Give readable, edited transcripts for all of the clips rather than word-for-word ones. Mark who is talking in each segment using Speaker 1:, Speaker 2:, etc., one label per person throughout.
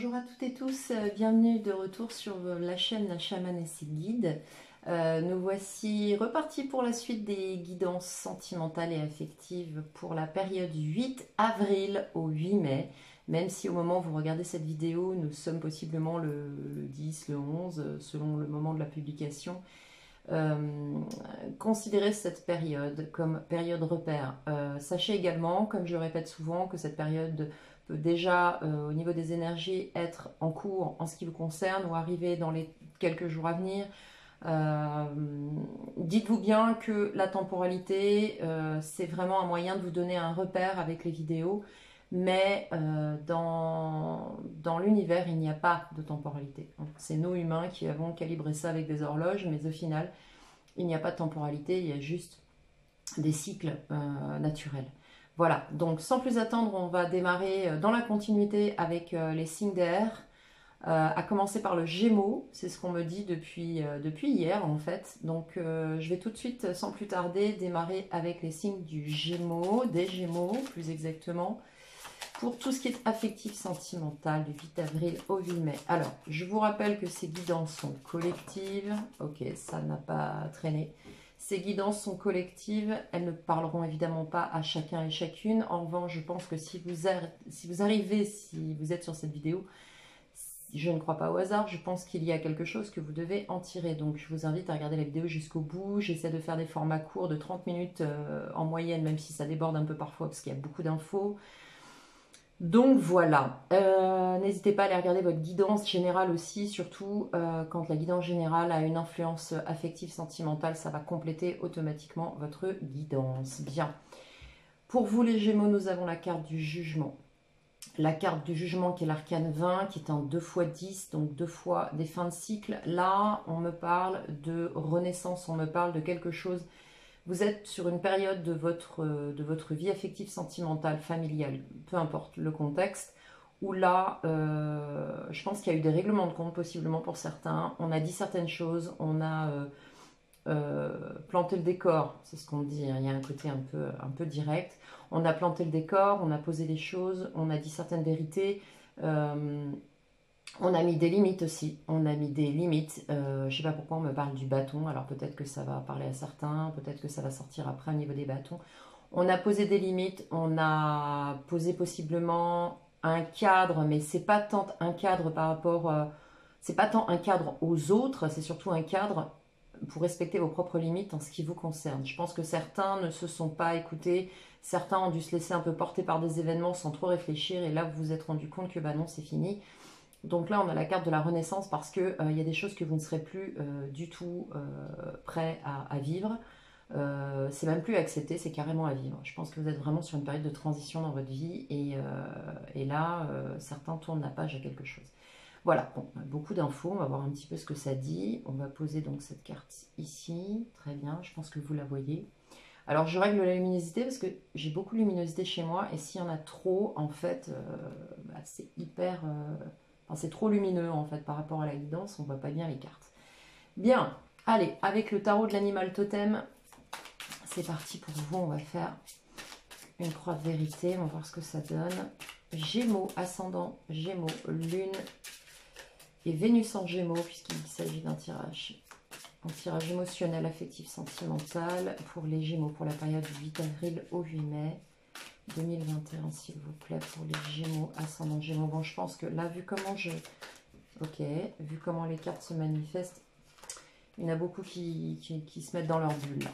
Speaker 1: Bonjour à toutes et tous, bienvenue de retour sur la chaîne La Chamane et ses guides. Nous voici repartis pour la suite des guidances sentimentales et affectives pour la période 8 avril au 8 mai. Même si au moment où vous regardez cette vidéo, nous sommes possiblement le 10, le 11, selon le moment de la publication. Considérez cette période comme période repère. Sachez également, comme je le répète souvent, que cette période peut déjà, au niveau des énergies, être en cours en ce qui vous concerne ou arriver dans les quelques jours à venir. Dites-vous bien que la temporalité, c'est vraiment un moyen de vous donner un repère avec les vidéos, mais dans l'univers, il n'y a pas de temporalité. C'est nous humains qui avons calibré ça avec des horloges, mais au final, il n'y a pas de temporalité, il y a juste des cycles naturels. Voilà, donc sans plus attendre, on va démarrer dans la continuité avec les signes d'air, à commencer par le Gémeaux, c'est ce qu'on me dit depuis hier en fait. Donc je vais tout de suite, sans plus tarder, démarrer avec les signes du Gémeaux, des Gémeaux plus exactement, pour tout ce qui est affectif sentimental du 8 avril au 8 mai. Alors, je vous rappelle que ces guidances sont collectives. Ok, ça n'a pas traîné. Ces guidances sont collectives, elles ne parleront évidemment pas à chacun et chacune. En revanche, je pense que si vous êtes sur cette vidéo, je ne crois pas au hasard, je pense qu'il y a quelque chose que vous devez en tirer. Donc je vous invite à regarder la vidéo jusqu'au bout. J'essaie de faire des formats courts de 30 minutes en moyenne, même si ça déborde un peu parfois parce qu'il y a beaucoup d'infos. Donc voilà, n'hésitez pas à aller regarder votre guidance générale aussi, surtout quand la guidance générale a une influence affective, sentimentale, ça va compléter automatiquement votre guidance. Bien. Pour vous les Gémeaux, nous avons la carte du jugement. La carte du jugement qui est l'arcane 20, qui est en 2x10, donc 2 fois des fins de cycle. Là, on me parle de renaissance, on me parle de quelque chose. Vous êtes sur une période de votre vie affective, sentimentale, familiale, peu importe le contexte, où là, je pense qu'il y a eu des règlements de compte possiblement pour certains. On a dit certaines choses, on a planté le décor, c'est ce qu'on dit, hein, il y a un côté un peu direct. On a planté le décor, on a posé des choses, on a dit certaines vérités. On a mis des limites aussi, on a mis des limites, je ne sais pas pourquoi on me parle du bâton, alors peut-être que ça va parler à certains, peut-être que ça va sortir après au niveau des bâtons. On a posé des limites, on a posé possiblement un cadre, mais c'est pas tant un cadre par rapport, c'est pas tant un cadre aux autres, c'est surtout un cadre pour respecter vos propres limites en ce qui vous concerne. Je pense que certains ne se sont pas écoutés, certains ont dû se laisser un peu porter par des événements sans trop réfléchir, et là vous vous êtes rendu compte que bah non, c'est fini. Donc là, on a la carte de la renaissance parce qu'il y a des choses que vous ne serez plus du tout prêt à vivre. C'est même plus accepté, c'est carrément à vivre. Je pense que vous êtes vraiment sur une période de transition dans votre vie et là, certains tournent la page à quelque chose. Voilà, bon, beaucoup d'infos, on va voir un petit peu ce que ça dit. On va poser donc cette carte ici, très bien, je pense que vous la voyez. Alors je règle la luminosité parce que j'ai beaucoup de luminosité chez moi et s'il y en a trop, en fait, bah, c'est hyper... Enfin, c'est trop lumineux en fait par rapport à la guidance, on ne voit pas bien les cartes. Bien, allez, avec le tarot de l'animal totem, c'est parti pour vous, on va faire une croix de vérité, on va voir ce que ça donne. Gémeaux, ascendant, Gémeaux, Lune et Vénus en Gémeaux, puisqu'il s'agit d'un tirage. Un tirage émotionnel, affectif, sentimental pour les Gémeaux pour la période du 8 avril au 8 mai. 2021 s'il vous plaît pour les Gémeaux, ascendant Gémeaux. Bon, je pense que là, vu comment vu comment les cartes se manifestent, il y en a beaucoup qui se mettent dans leur bulle.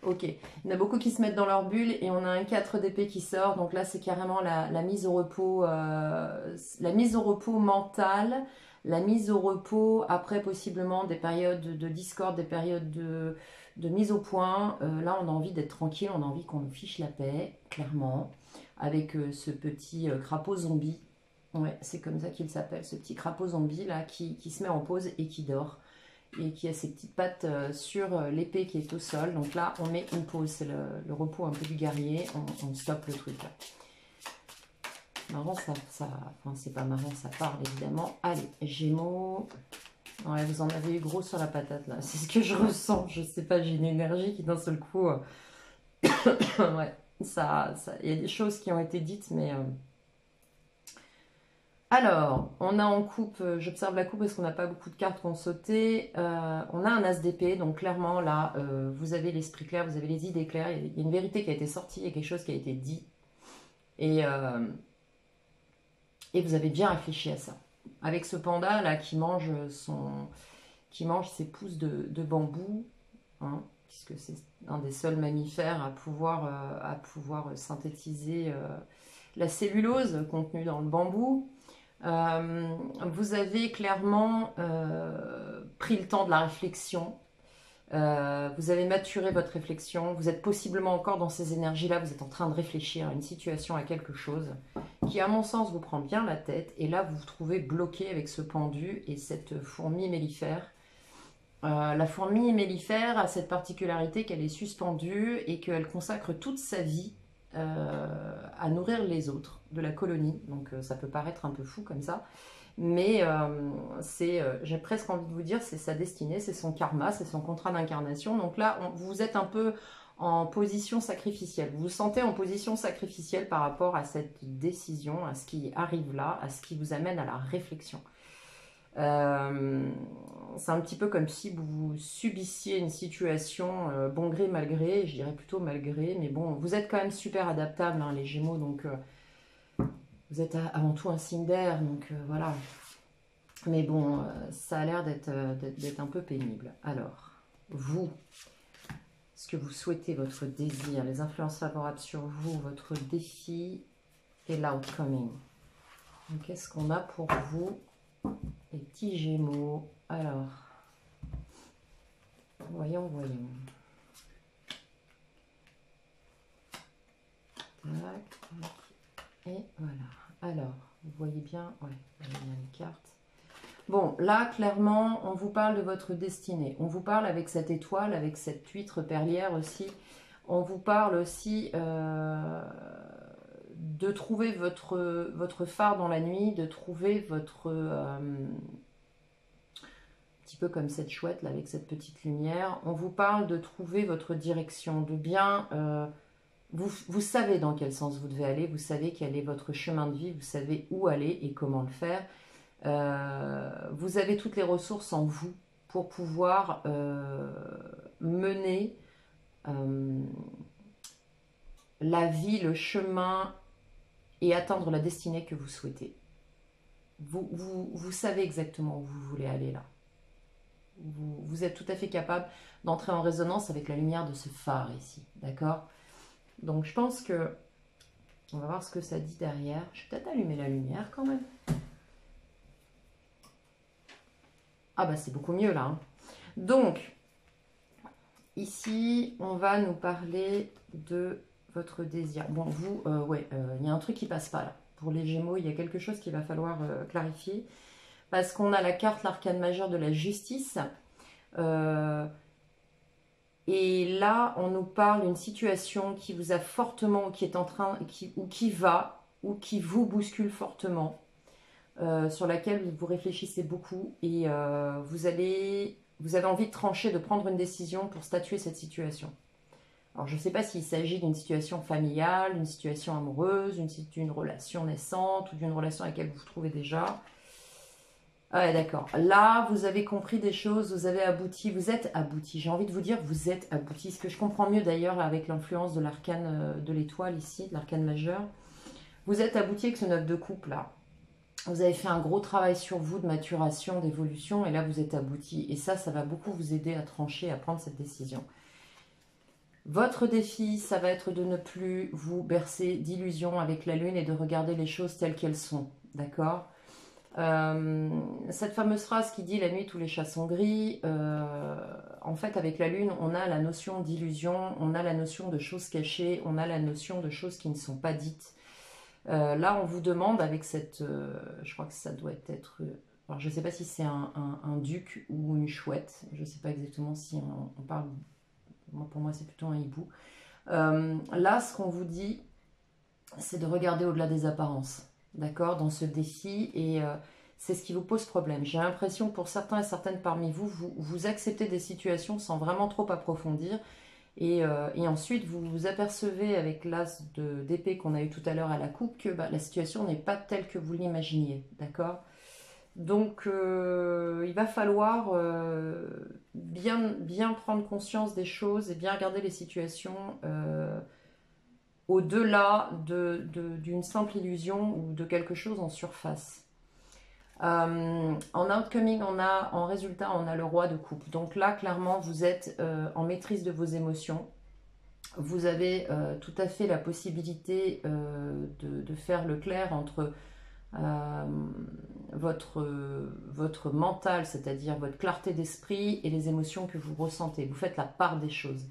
Speaker 1: Ok, il y en a beaucoup qui se mettent dans leur bulle et on a un 4 d'épée qui sort. Donc là, c'est carrément la mise au repos, la mise au repos mentale, la mise au repos après possiblement des périodes de discorde, des périodes de mise au point. Là, on a envie d'être tranquille, on a envie qu'on nous fiche la paix, clairement, avec ce petit crapaud zombie. Ouais, c'est comme ça qu'il s'appelle, ce petit crapaud zombie là qui se met en pause et qui dort. Et qui a ses petites pattes sur l'épée qui est au sol. Donc là, on met une pause, c'est le repos un peu du guerrier, on stoppe le truc là. Marrant, enfin c'est pas marrant, ça parle évidemment. Allez, Gémeaux. Ouais, vous en avez eu gros sur la patate là, c'est ce que je ressens. Je sais pas, j'ai une énergie qui d'un seul coup... ouais, il y a des choses qui ont été dites, mais Alors, on a en coupe, j'observe la coupe parce qu'on n'a pas beaucoup de cartes qui ont sauté. On a un as d'épée, donc clairement là, vous avez l'esprit clair, vous avez les idées claires, il y a une vérité qui a été sortie, il y a quelque chose qui a été dit. Et vous avez bien réfléchi à ça. Avec ce panda là qui mange ses pousses de bambou, hein, puisque c'est un des seuls mammifères à pouvoir synthétiser la cellulose contenue dans le bambou. Vous avez clairement pris le temps de la réflexion. Vous avez maturé votre réflexion. Vous êtes possiblement encore dans ces énergies-là. Vous êtes en train de réfléchir à une situation, à quelque chose qui, à mon sens, vous prend bien la tête. Et là, vous vous trouvez bloqué avec ce pendu et cette fourmi mellifère. La fourmi mellifère a cette particularité qu'elle est suspendue et qu'elle consacre toute sa vie à nourrir les autres de la colonie. Donc ça peut paraître un peu fou comme ça. Mais j'ai presque envie de vous dire, c'est sa destinée, c'est son karma, c'est son contrat d'incarnation. Donc là, vous êtes un peu en position sacrificielle. Vous vous sentez en position sacrificielle par rapport à cette décision, à ce qui arrive là, à ce qui vous amène à la réflexion. C'est un petit peu comme si vous subissiez une situation bon gré, mal gré, je dirais plutôt mal gré, mais bon, vous êtes quand même super adaptable, hein, les Gémeaux, donc vous êtes avant tout un signe d'air, donc voilà. Mais bon, ça a l'air d'être un peu pénible. Alors, vous, ce que vous souhaitez, votre désir, les influences favorables sur vous, votre défi et l'outcoming. Qu'est-ce qu'on a pour vous, les petits Gémeaux? Alors, voyons. Tac, tac. Et voilà. Alors, vous voyez bien, ouais, vous voyez bien les cartes. Bon, là, clairement, on vous parle de votre destinée. On vous parle avec cette étoile, avec cette huître perlière aussi. On vous parle aussi de trouver votre phare dans la nuit, de trouver votre... petit peu comme cette chouette, là, avec cette petite lumière. On vous parle de trouver votre direction, de bien... Vous savez dans quel sens vous devez aller, vous savez quel est votre chemin de vie, vous savez où aller et comment le faire. Vous avez toutes les ressources en vous pour pouvoir mener la vie, le chemin et atteindre la destinée que vous souhaitez. Vous savez exactement où vous voulez aller là. Vous êtes tout à fait capable d'entrer en résonance avec la lumière de ce phare ici, d'accord ? Donc je pense que, on va voir ce que ça dit derrière. Je vais peut-être allumer la lumière quand même. Ah bah c'est beaucoup mieux là. Hein. Donc, ici, on va nous parler de votre désir. Bon, vous, il y a un truc qui passe pas là. Pour les Gémeaux, il y a quelque chose qu'il va falloir clarifier. Parce qu'on a la carte, l'arcane majeur de la justice. Et là, on nous parle d'une situation qui vous a fortement, qui est en train, ou qui vous bouscule fortement, sur laquelle vous réfléchissez beaucoup et vous avez envie de trancher, de prendre une décision pour statuer cette situation. Alors, je ne sais pas s'il s'agit d'une situation familiale, d'une situation amoureuse, d'une relation naissante ou d'une relation à laquelle vous vous trouvez déjà. Ah ouais, d'accord. Là, vous avez compris des choses, vous avez abouti, vous êtes abouti. J'ai envie de vous dire, vous êtes abouti. Ce que je comprends mieux d'ailleurs avec l'influence de l'arcane de l'étoile ici, de l'arcane majeur. Vous êtes abouti avec ce 9 de coupe là. Vous avez fait un gros travail sur vous de maturation, d'évolution, et là vous êtes abouti. Et ça va beaucoup vous aider à trancher, à prendre cette décision. Votre défi, ça va être de ne plus vous bercer d'illusions avec la lune et de regarder les choses telles qu'elles sont. D'accord ? Cette fameuse phrase qui dit « la nuit tous les chats sont gris », en fait avec la lune on a la notion d'illusion, on a la notion de choses cachées, on a la notion de choses qui ne sont pas dites. Là on vous demande avec cette, je crois que ça doit être, alors je ne sais pas si c'est un duc ou une chouette, je ne sais pas exactement si on parle, pour moi c'est plutôt un hibou. Là ce qu'on vous dit c'est de regarder au-delà des apparences. D'accord, dans ce défi, et c'est ce qui vous pose problème. J'ai l'impression que pour certains et certaines parmi vous, vous acceptez des situations sans vraiment trop approfondir, Et ensuite, vous vous apercevez avec l'as d'épée qu'on a eu tout à l'heure à la coupe que bah, la situation n'est pas telle que vous l'imaginiez, d'accord? Donc, il va falloir bien prendre conscience des choses et bien regarder les situations au-delà d'une simple illusion ou de quelque chose en surface. En outcoming, en résultat, on a le roi de coupe. Donc là, clairement, vous êtes en maîtrise de vos émotions. Vous avez tout à fait la possibilité de faire le clair entre euh, votre mental, c'est-à-dire votre clarté d'esprit et les émotions que vous ressentez. Vous faites la part des choses.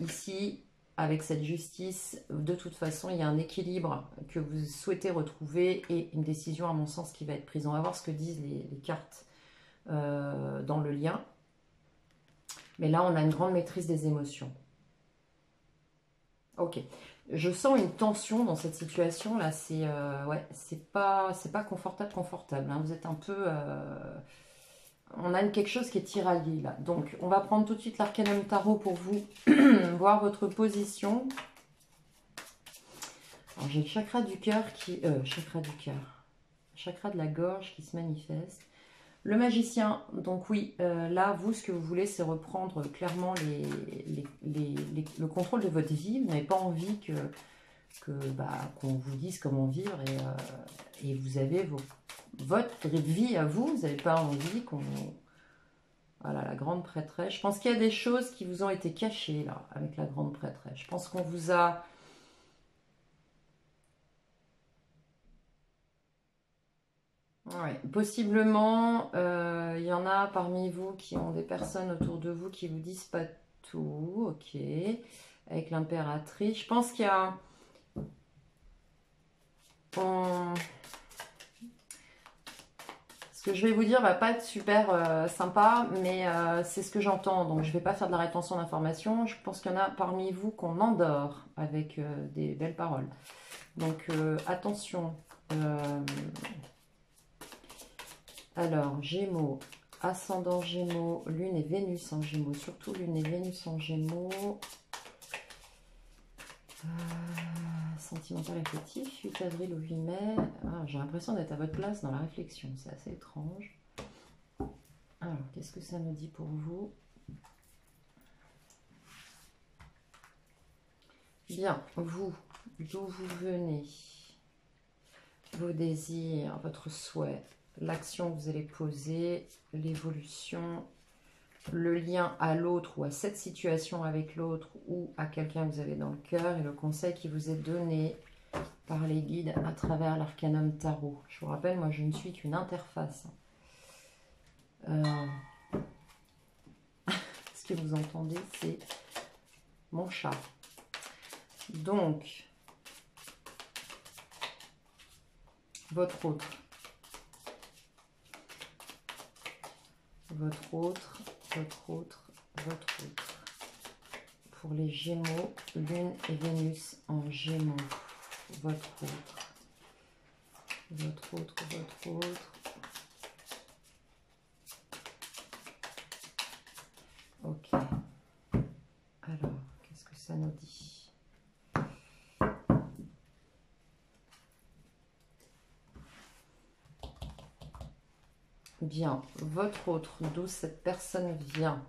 Speaker 1: Ici, avec cette justice, de toute façon, il y a un équilibre que vous souhaitez retrouver et une décision, à mon sens, qui va être prise. On va voir ce que disent les cartes dans le lien. Mais là, on a une grande maîtrise des émotions. Ok. Je sens une tension dans cette situation là. Ouais, c'est pas confortable. Hein. Vous êtes un peu. On a quelque chose qui est tiraillé là. Donc, on va prendre tout de suite l'arcanum tarot pour vous voir votre position. Alors, j'ai le chakra du cœur chakra de la gorge qui se manifeste. Le magicien, donc oui, là, vous, ce que vous voulez, c'est reprendre clairement le contrôle de votre vie. Vous n'avez pas envie qu'on vous dise comment vivre et vous avez votre vie à vous. Vous n'avez pas envie qu'on... Voilà, la grande prêtresse. Je pense qu'il y a des choses qui vous ont été cachées, là, avec la grande prêtresse. Je pense qu'on vous a... Ouais, possiblement, il y en a parmi vous qui ont des personnes autour de vous qui vous disent pas tout, ok, avec l'impératrice. Je pense qu'il y a... Ce que je vais vous dire va pas être super sympa, mais c'est ce que j'entends, donc je vais pas faire de la rétention d'informations. Je pense qu'il y en a parmi vous qu'on endort avec des belles paroles. Donc attention. Alors, Gémeaux, ascendant Gémeaux, Lune et Vénus en Gémeaux, surtout Lune et Vénus en Gémeaux. Sentimental affectif, 8 avril au 8 mai. Ah, j'ai l'impression d'être à votre place dans la réflexion, c'est assez étrange. Alors, qu'est-ce que ça nous dit pour vous? Bien, vous, d'où vous venez, vos désirs, votre souhait, l'action que vous allez poser, l'évolution, le lien à l'autre ou à cette situation avec l'autre ou à quelqu'un que vous avez dans le cœur et le conseil qui vous est donné par les guides à travers l'arcanum tarot. Je vous rappelle, moi je ne suis qu'une interface. Ce que vous entendez, c'est mon chat. Donc, votre autre. Pour les Gémeaux, Lune et Vénus en Gémeaux. Votre autre. Ok. Alors, qu'est-ce que ça nous dit? Bien, votre autre, d'où cette personne vient,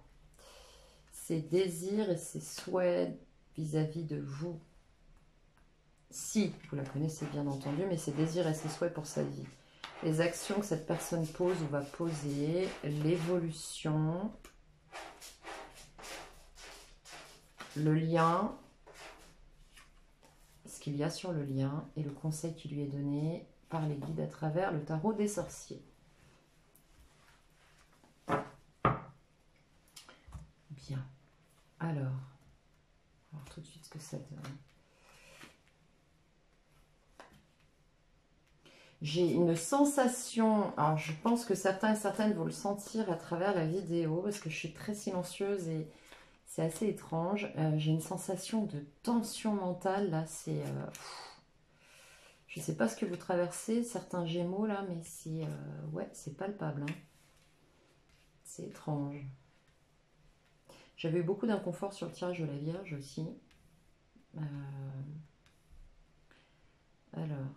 Speaker 1: ses désirs et ses souhaits vis-à-vis de vous. Si vous la connaissez bien entendu, mais ses désirs et ses souhaits pour sa vie. Les actions que cette personne pose ou va poser, l'évolution, le lien, ce qu'il y a sur le lien et le conseil qui lui est donné par les guides à travers le tarot des sorciers. Bien. Alors, on va voir tout de suite ce que ça donne. J'ai une sensation, alors je pense que certains et certaines vont le sentir à travers la vidéo parce que je suis très silencieuse et c'est assez étrange. J'ai une sensation de tension mentale là, c'est... je ne sais pas ce que vous traversez, certains Gémeaux là, mais c'est ouais, c'est palpable. Hein. C'est étrange. J'avais eu beaucoup d'inconfort sur le tirage de la Vierge aussi. Euh, alors,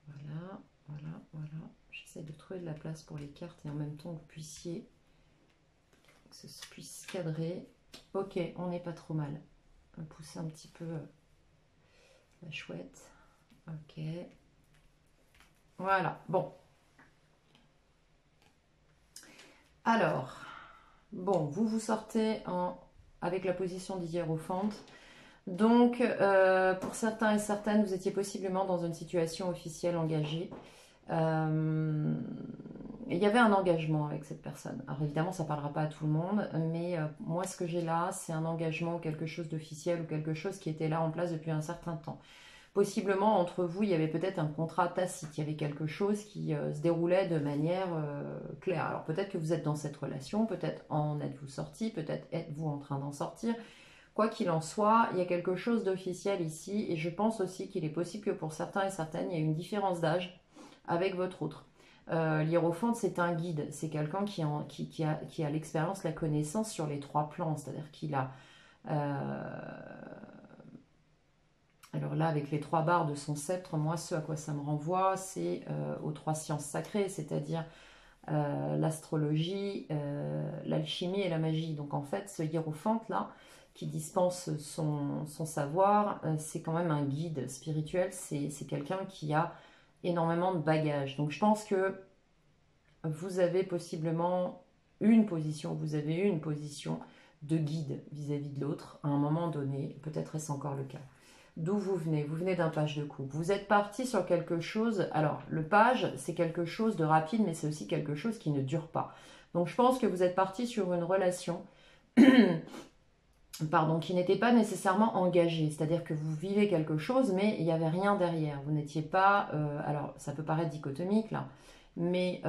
Speaker 1: voilà, voilà, voilà. J'essaie de trouver de la place pour les cartes et en même temps que vous puissiez, que ce puisse cadrer. Ok, on n'est pas trop mal. On va pousser un petit peu la chouette. Ok. Voilà, bon. Alors, bon, vous sortez avec la position d'hiérophante. Donc, pour certains et certaines, vous étiez possiblement dans une situation officielle engagée. Il y avait un engagement avec cette personne. Alors évidemment, ça ne parlera pas à tout le monde, mais moi, ce que j'ai là, c'est un engagement ou quelque chose d'officiel ou quelque chose qui était là en place depuis un certain temps. Possiblement, entre vous, il y avait peut-être un contrat tacite, il y avait quelque chose qui se déroulait de manière claire. Alors peut-être que vous êtes dans cette relation, peut-être en êtes-vous sorti, peut-être êtes-vous en train d'en sortir. Quoi qu'il en soit, il y a quelque chose d'officiel ici, et je pense aussi qu'il est possible que pour certains et certaines, il y a une différence d'âge avec votre autre. L'hiérophante, c'est un guide, c'est quelqu'un qui a l'expérience, la connaissance sur les 3 plans, c'est-à-dire qu'il a... alors là, avec les 3 barres de son sceptre, moi, ce à quoi ça me renvoie, c'est aux 3 sciences sacrées, c'est-à-dire l'astrologie, l'alchimie et la magie. Donc en fait, ce hiérophante-là, qui dispense son savoir, c'est quand même un guide spirituel, c'est quelqu'un qui a énormément de bagages. Donc je pense que vous avez possiblement vous avez eu une position de guide vis-à-vis de l'autre à un moment donné, peut-être est-ce encore le cas. D'où vous venez d'un page de coupe. Vous êtes parti sur quelque chose, alors le page c'est quelque chose de rapide mais c'est aussi quelque chose qui ne dure pas. Donc je pense que vous êtes parti sur une relation pardon, qui n'était pas nécessairement engagée, c'est-à-dire que vous vivez quelque chose mais il n'y avait rien derrière. Vous n'étiez pas, alors ça peut paraître dichotomique là, mais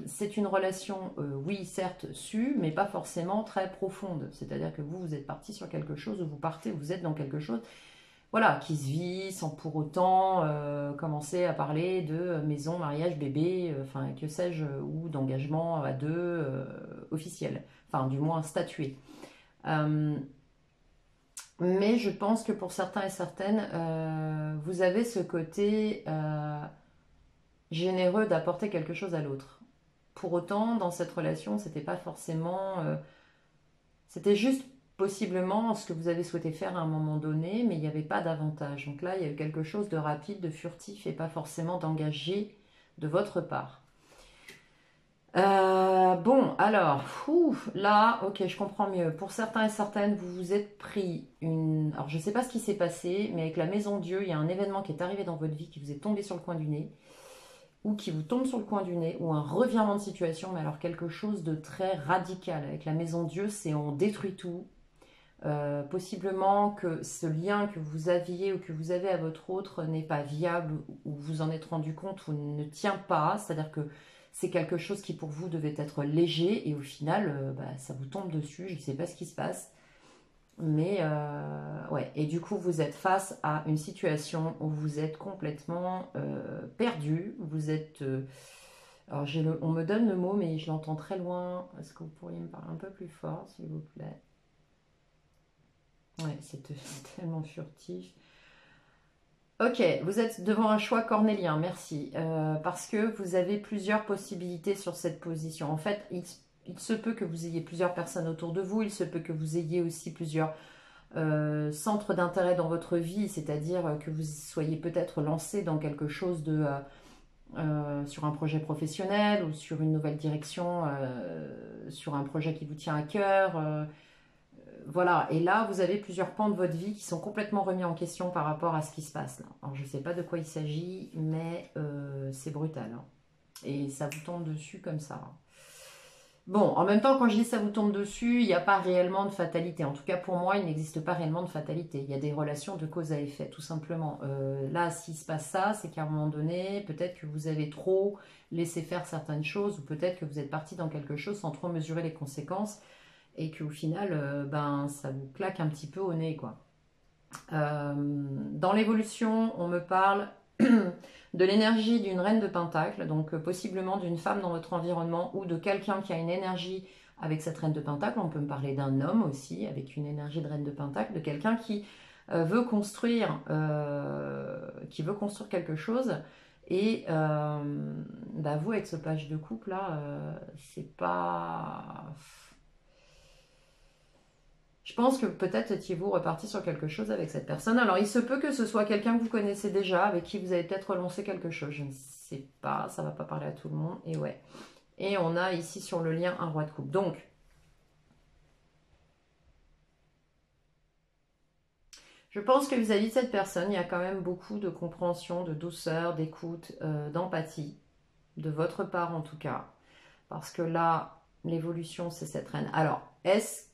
Speaker 1: c'est une relation, oui certes sue, mais pas forcément très profonde. C'est-à-dire que vous êtes parti sur quelque chose, ou vous êtes dans quelque chose, voilà, qui se vit sans pour autant commencer à parler de maison, mariage, bébé, enfin que sais-je, ou d'engagement à deux officiel, enfin du moins statué. Mais je pense que pour certains et certaines, vous avez ce côté généreux d'apporter quelque chose à l'autre. Pour autant, dans cette relation, c'était pas forcément. C'était juste possiblement ce que vous avez souhaité faire à un moment donné, mais il n'y avait pas d'avantage. Donc là, il y a eu quelque chose de rapide, de furtif et pas forcément d'engagé de votre part. Bon, alors, là, ok, je comprends mieux. Pour certains et certaines, vous vous êtes pris une... Alors, je ne sais pas ce qui s'est passé, mais avec la Maison Dieu, il y a un événement qui est arrivé dans votre vie qui vous est tombé sur le coin du nez, ou qui vous tombe sur le coin du nez, ou un revirement de situation, mais alors quelque chose de très radical. Avec la Maison Dieu, c'est on détruit tout. Possiblement que ce lien que vous aviez ou que vous avez à votre autre n'est pas viable, ou vous en êtes rendu compte, ou ne tient pas, c'est-à-dire que c'est quelque chose qui pour vous devait être léger et au final ça vous tombe dessus, je ne sais pas ce qui se passe, mais ouais, et du coup vous êtes face à une situation où vous êtes complètement perdu, vous êtes alors on me donne le mot mais je l'entends très loin, est-ce que vous pourriez me parler un peu plus fort s'il vous plaît? Ouais, c'est tellement furtif. Ok, vous êtes devant un choix cornélien, merci. Parce que vous avez plusieurs possibilités sur cette position. En fait, il se peut que vous ayez plusieurs personnes autour de vous, il se peut que vous ayez aussi plusieurs centres d'intérêt dans votre vie, c'est-à-dire que vous soyez peut-être lancé dans quelque chose de... sur un projet professionnel ou sur une nouvelle direction, sur un projet qui vous tient à cœur. Voilà, et là, vous avez plusieurs pans de votre vie qui sont complètement remis en question par rapport à ce qui se passe là. Alors, je ne sais pas de quoi il s'agit, mais c'est brutal, hein. Et ça vous tombe dessus comme ça. Bon, en même temps, quand je dis ça vous tombe dessus, il n'y a pas réellement de fatalité. En tout cas, pour moi, il n'existe pas réellement de fatalité. Il y a des relations de cause à effet, tout simplement. Là, s'il se passe ça, c'est qu'à un moment donné, peut-être que vous avez trop laissé faire certaines choses, ou peut-être que vous êtes parti dans quelque chose sans trop mesurer les conséquences, et qu'au final, ça vous claque un petit peu au nez, quoi. Dans l'évolution, on me parle de l'énergie d'une reine de pentacle, donc possiblement d'une femme dans votre environnement ou de quelqu'un qui a une énergie Avec cette reine de Pentacle, on peut me parler d'un homme aussi, avec une énergie de reine de Pentacle, de quelqu'un qui veut construire, quelque chose. Et bah vous, avec ce page de coupe là, c'est pas. Je pense que peut-être étiez-vous reparti sur quelque chose avec cette personne. Alors, il se peut que ce soit quelqu'un que vous connaissez déjà, avec qui vous avez peut-être relancé quelque chose. Je ne sais pas, ça ne va pas parler à tout le monde. Et ouais. Et on a ici sur le lien un roi de coupe. Donc, je pense que vis-à-vis de cette personne, il y a quand même beaucoup de compréhension, de douceur, d'écoute, d'empathie, de votre part en tout cas. Parce que là, l'évolution, c'est cette reine. Alors, parce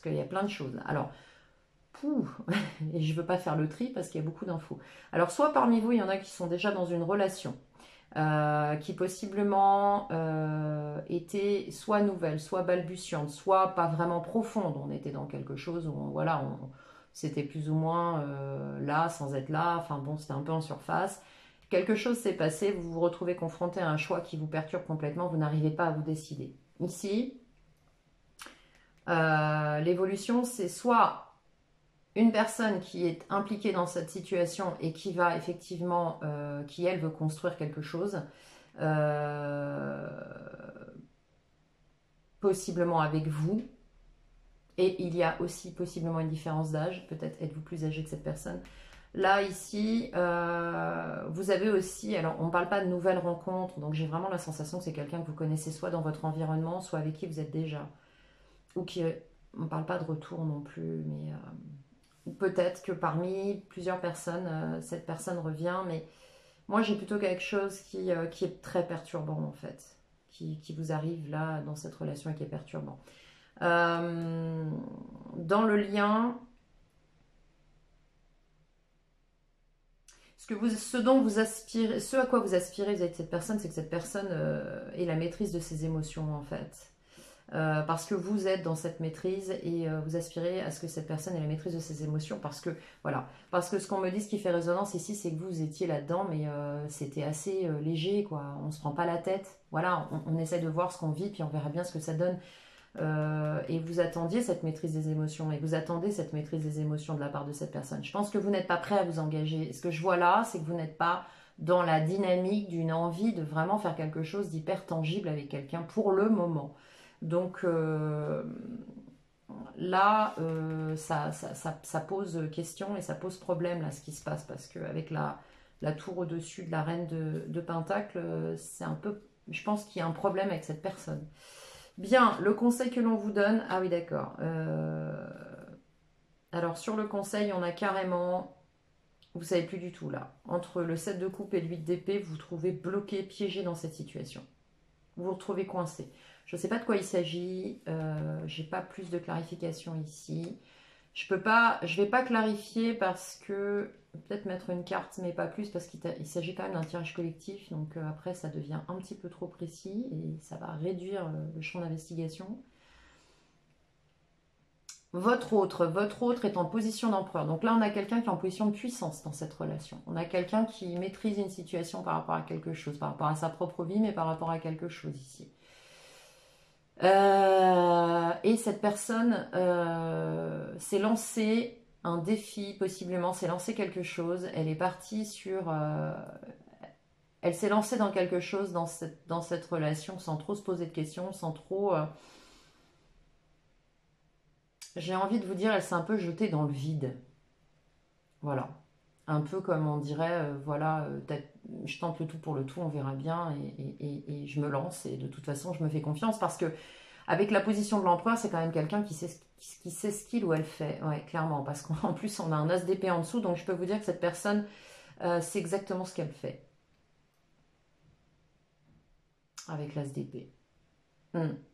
Speaker 1: qu'il y a plein de choses. Alors, et je ne veux pas faire le tri parce qu'il y a beaucoup d'infos. Alors, soit parmi vous, il y en a qui sont déjà dans une relation, qui possiblement était soit nouvelle, soit balbutiante, soit pas vraiment profonde. On était dans quelque chose où, c'était plus ou moins là, sans être là. Enfin bon, c'était un peu en surface. Quelque chose s'est passé, vous vous retrouvez confronté à un choix qui vous perturbe complètement, vous n'arrivez pas à vous décider. Ici, l'évolution, c'est soit une personne qui est impliquée dans cette situation et qui va effectivement, qui elle veut construire quelque chose, euh, possiblement avec vous. Et il y a aussi possiblement une différence d'âge, peut-être êtes-vous plus âgé que cette personne. Là, ici, vous avez aussi, alors on ne parle pas de nouvelles rencontres, donc j'ai vraiment la sensation que c'est quelqu'un que vous connaissez soit dans votre environnement, soit avec qui vous êtes déjà. Ou qui, on ne parle pas de retour non plus, mais peut-être que parmi plusieurs personnes, cette personne revient, mais moi j'ai plutôt quelque chose qui est très perturbant en fait, qui vous arrive là dans cette relation et qui est perturbant. Dans le lien, dont vous aspirez, ce à quoi vous aspirez vis-à-vis de cette personne, c'est que cette personne ait la maîtrise de ses émotions en fait. Parce que vous êtes dans cette maîtrise et vous aspirez à ce que cette personne ait la maîtrise de ses émotions parce que voilà, parce que ce qu'on me dit, ce qui fait résonance ici, c'est que vous étiez là-dedans, mais c'était assez léger, quoi. On se prend pas la tête, voilà, on essaie de voir ce qu'on vit, puis on verra bien ce que ça donne. Et vous attendiez cette maîtrise des émotions, et vous attendez cette maîtrise des émotions de la part de cette personne. Je pense que vous n'êtes pas prêt à vous engager. Ce que je vois là, c'est que vous n'êtes pas dans la dynamique d'une envie de vraiment faire quelque chose d'hyper tangible avec quelqu'un pour le moment. Donc là, ça pose question et ça pose problème, là, ce qui se passe, parce qu'avec la tour au-dessus de la reine de Pentacle, c'est un peu, je pense qu'il y a un problème avec cette personne. Bien, le conseil que l'on vous donne, ah oui d'accord, alors sur le conseil, on a carrément, vous savez plus du tout là, entre le 7 de coupe et le 8 d'épée, vous vous trouvez bloqué, piégé dans cette situation. Vous vous retrouvez coincé. Je ne sais pas de quoi il s'agit, j'ai pas plus de clarification ici. Je vais pas clarifier parce que, peut-être mettre une carte, mais pas plus, parce qu'il s'agit quand même d'un tirage collectif, donc après ça devient un petit peu trop précis et ça va réduire le champ d'investigation. Votre autre est en position d'empereur. Donc là, on a quelqu'un qui est en position de puissance dans cette relation. On a quelqu'un qui maîtrise une situation par rapport à quelque chose, par rapport à sa propre vie, mais par rapport à quelque chose ici. Et cette personne s'est lancée un défi, possiblement, s'est lancée quelque chose. Elle est partie sur... elle s'est lancée dans quelque chose dans cette relation sans trop se poser de questions, sans trop... j'ai envie de vous dire, elle s'est un peu jetée dans le vide. Voilà. Un peu comme on dirait, voilà, je tente le tout pour le tout, on verra bien, et je me lance, et de toute façon, je me fais confiance, parce que avec la position de l'empereur, c'est quand même quelqu'un qui sait ce qu'il ou elle fait, ouais, clairement, parce qu'en plus, on a un as d'épée en dessous, donc je peux vous dire que cette personne sait exactement ce qu'elle fait, avec l'as d'épée.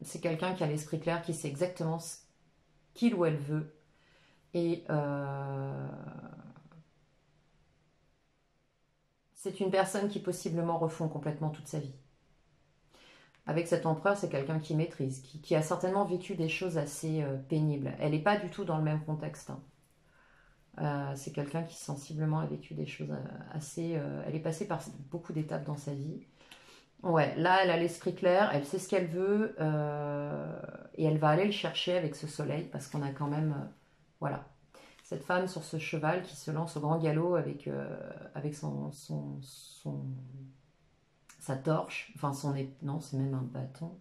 Speaker 1: C'est quelqu'un qui a l'esprit clair, qui sait exactement ce qu'il ou elle veut, et c'est une personne qui possiblement refond complètement toute sa vie. Avec cet empereur, c'est quelqu'un qui maîtrise, qui a certainement vécu des choses assez pénibles. Elle n'est pas du tout dans le même contexte, hein. C'est quelqu'un qui sensiblement a vécu des choses assez... elle est passée par beaucoup d'étapes dans sa vie. Ouais, là, elle a l'esprit clair, elle sait ce qu'elle veut et elle va aller le chercher avec ce soleil parce qu'on a quand même, voilà, cette femme sur ce cheval qui se lance au grand galop avec sa torche, enfin non, c'est même un bâton,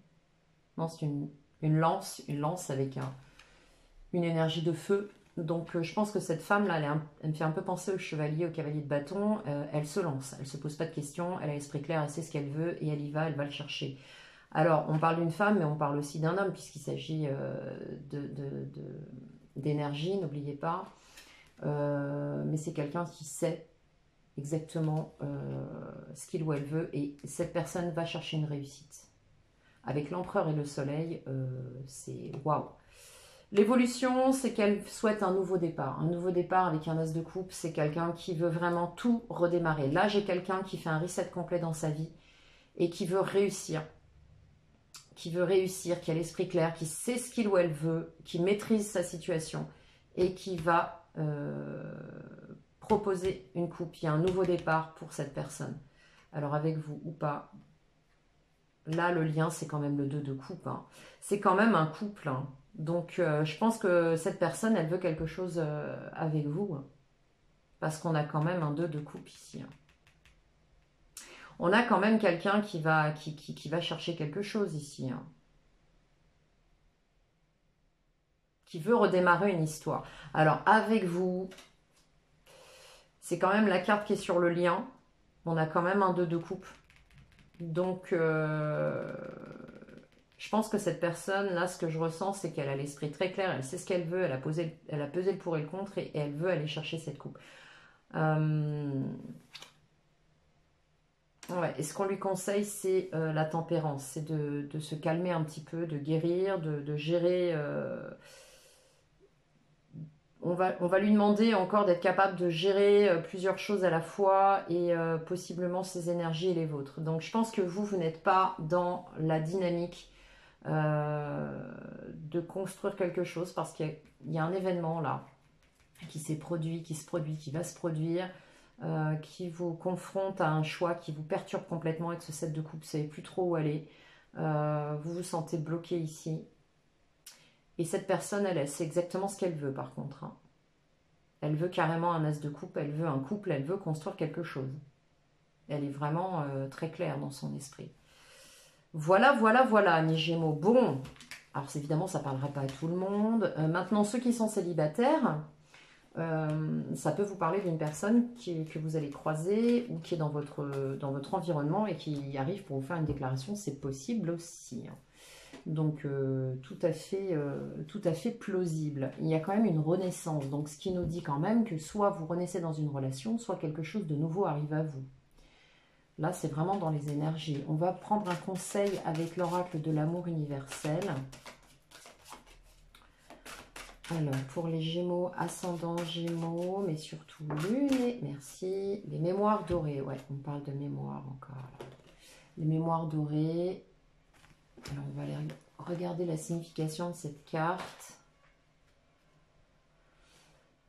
Speaker 1: non, c'est une lance avec une énergie de feu. Donc je pense que cette femme-là, elle me fait un peu penser au chevalier, au cavalier de bâton. Elle se lance, elle se pose pas de questions, elle a l'esprit clair, elle sait ce qu'elle veut et elle va le chercher. Alors on parle d'une femme, mais on parle aussi d'un homme puisqu'il s'agit d'énergie, n'oubliez pas. Mais c'est quelqu'un qui sait exactement ce qu'il ou elle veut et cette personne va chercher une réussite. Avec l'empereur et le soleil, c'est waouh. L'évolution, c'est qu'elle souhaite un nouveau départ. Un nouveau départ avec un as de coupe, c'est quelqu'un qui veut vraiment tout redémarrer. Là, j'ai quelqu'un qui fait un reset complet dans sa vie et qui veut réussir. Qui a l'esprit clair, qui sait ce qu'il ou elle veut, qui maîtrise sa situation et qui va proposer une coupe. Il y a un nouveau départ pour cette personne. Alors avec vous ou pas, là le lien c'est quand même le 2 de coupe. Hein. C'est quand même un couple. Hein. Donc je pense que cette personne elle veut quelque chose avec vous. Hein. Parce qu'on a quand même un 2 de coupe ici. Hein. On a quand même quelqu'un qui va chercher quelque chose ici. Hein. Qui veut redémarrer une histoire. Alors avec vous, c'est quand même la carte qui est sur le lien. On a quand même un 2 de coupe. Donc, je pense que cette personne, là, ce que je ressens, c'est qu'elle a l'esprit très clair, elle sait ce qu'elle veut, elle a pesé le pour et le contre, et elle veut aller chercher cette coupe. Ouais, et ce qu'on lui conseille, c'est la tempérance, c'est de se calmer un petit peu, de guérir, de gérer... on va lui demander encore d'être capable de gérer plusieurs choses à la fois et possiblement ses énergies et les vôtres. Donc je pense que vous n'êtes pas dans la dynamique de construire quelque chose parce qu'il y a un événement là qui s'est produit, qui se produit, qui va se produire, qui vous confronte à un choix qui vous perturbe complètement avec ce set de coupe. Vous ne savez plus trop où aller. Vous vous sentez bloqué ici. Et cette personne, elle sait exactement ce qu'elle veut par contre. Hein. Elle veut carrément un as de coupe, elle veut un couple, elle veut construire quelque chose. Elle est vraiment très claire dans son esprit. Voilà, voilà, voilà, mes Gémeaux. Bon, alors évidemment, ça ne parlera pas à tout le monde. Maintenant, ceux qui sont célibataires, ça peut vous parler d'une personne que vous allez croiser ou qui est dans votre environnement et qui arrive pour vous faire une déclaration. C'est possible aussi. Hein. Donc, tout à fait plausible. Il y a quand même une renaissance. Donc, ce qui nous dit quand même que soit vous renaissez dans une relation, soit quelque chose de nouveau arrive à vous. Là, c'est vraiment dans les énergies. On va prendre un conseil avec l'oracle de l'amour universel. Alors, pour les Gémeaux, ascendant Gémeaux, mais surtout Lune et... Merci. Les mémoires dorées. Ouais, on parle de mémoire encore. Les mémoires dorées. Alors, on va aller regarder la signification de cette carte.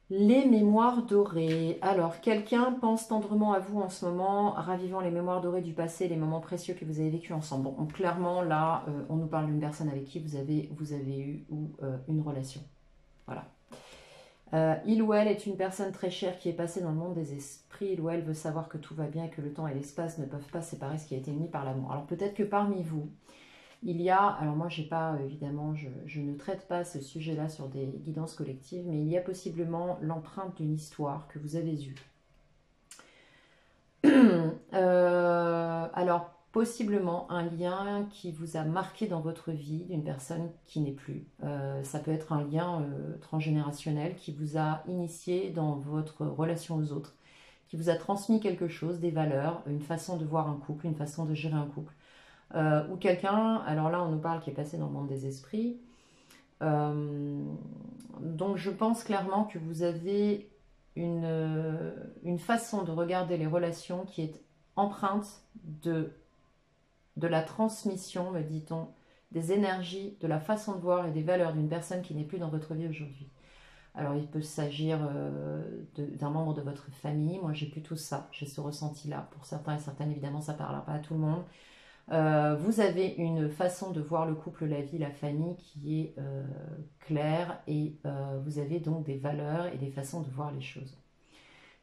Speaker 1: Les mémoires dorées. Alors, quelqu'un pense tendrement à vous en ce moment, ravivant les mémoires dorées du passé, les moments précieux que vous avez vécu ensemble. Bon, clairement, là, on nous parle d'une personne avec qui vous avez eu une relation. Voilà. Il ou elle est une personne très chère qui est passée dans le monde des esprits. Il ou elle veut savoir que tout va bien et que le temps et l'espace ne peuvent pas séparer ce qui a été uni par l'amour. Alors, peut-être que parmi vous, il y a, alors moi j'ai pas, évidemment, je ne traite pas ce sujet-là sur des guidances collectives, mais il y a possiblement l'empreinte d'une histoire que vous avez eue. Alors, possiblement un lien qui vous a marqué dans votre vie d'une personne qui n'est plus. Ça peut être un lien transgénérationnel qui vous a initié dans votre relation aux autres, qui vous a transmis quelque chose, des valeurs, une façon de voir un couple, une façon de gérer un couple. Ou quelqu'un, alors là on nous parle qui est passé dans le monde des esprits, donc je pense clairement que vous avez une façon de regarder les relations qui est empreinte de la transmission, me dit-on, des énergies, de la façon de voir et des valeurs d'une personne qui n'est plus dans votre vie aujourd'hui. Alors il peut s'agir d'un membre de votre famille, moi j'ai plutôt ça, j'ai ce ressenti là, pour certains et certaines évidemment ça ne parlera pas à tout le monde. Vous avez une façon de voir le couple, la vie, la famille qui est claire et vous avez donc des valeurs et des façons de voir les choses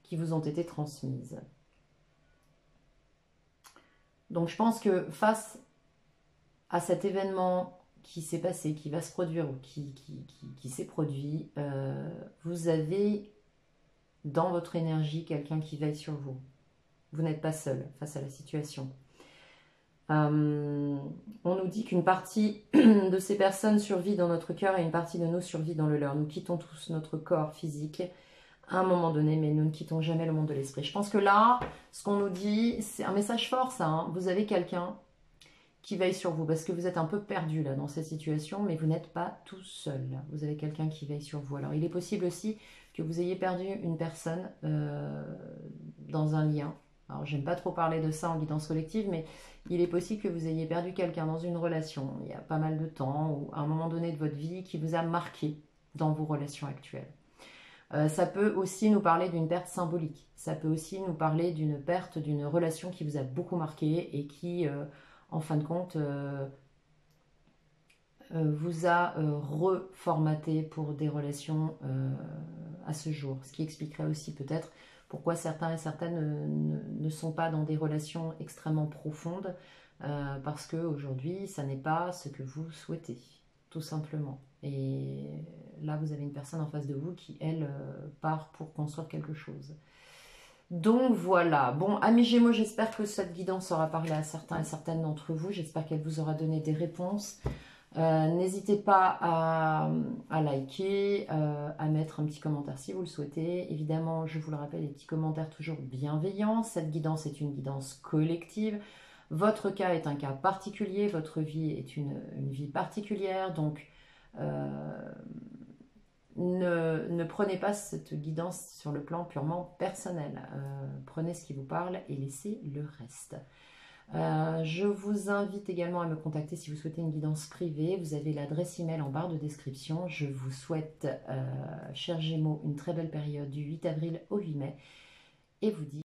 Speaker 1: qui vous ont été transmises. Donc je pense que face à cet événement qui s'est passé, qui va se produire ou qui s'est produit, vous avez dans votre énergie quelqu'un qui veille sur vous. Vous n'êtes pas seul face à la situation. On nous dit qu'une partie de ces personnes survit dans notre cœur et une partie de nous survit dans le leur. Nous quittons tous notre corps physique à un moment donné, mais nous ne quittons jamais le monde de l'esprit. Je pense que là, ce qu'on nous dit, c'est un message fort, ça. Hein. Vous avez quelqu'un qui veille sur vous, parce que vous êtes un peu perdu là dans cette situation, mais vous n'êtes pas tout seul. Vous avez quelqu'un qui veille sur vous. Alors, il est possible aussi que vous ayez perdu une personne dans un lien. Alors, j'aime pas trop parler de ça en guidance collective, mais il est possible que vous ayez perdu quelqu'un dans une relation il y a pas mal de temps ou à un moment donné de votre vie qui vous a marqué dans vos relations actuelles. Ça peut aussi nous parler d'une perte symbolique. Ça peut aussi nous parler d'une perte d'une relation qui vous a beaucoup marqué et qui, en fin de compte, vous a reformaté pour des relations à ce jour. Ce qui expliquerait aussi peut-être pourquoi certains et certaines ne sont pas dans des relations extrêmement profondes, parce qu'aujourd'hui, ça n'est pas ce que vous souhaitez, tout simplement. Et là, vous avez une personne en face de vous qui, elle, part pour construire quelque chose. Donc voilà, bon, amis Gémeaux, j'espère que cette guidance aura parlé à certains et certaines d'entre vous. J'espère qu'elle vous aura donné des réponses. N'hésitez pas à liker, à mettre un petit commentaire si vous le souhaitez. Évidemment, je vous le rappelle, les petits commentaires toujours bienveillants. Cette guidance est une guidance collective. Votre cas est un cas particulier, votre vie est une vie particulière. Donc, ne prenez pas cette guidance sur le plan purement personnel. Prenez ce qui vous parle et laissez le reste. Je vous invite également à me contacter si vous souhaitez une guidance privée. Vous avez l'adresse email en barre de description. Je vous souhaite, chers Gémeaux, une très belle période du 8 avril au 8 mai et vous dis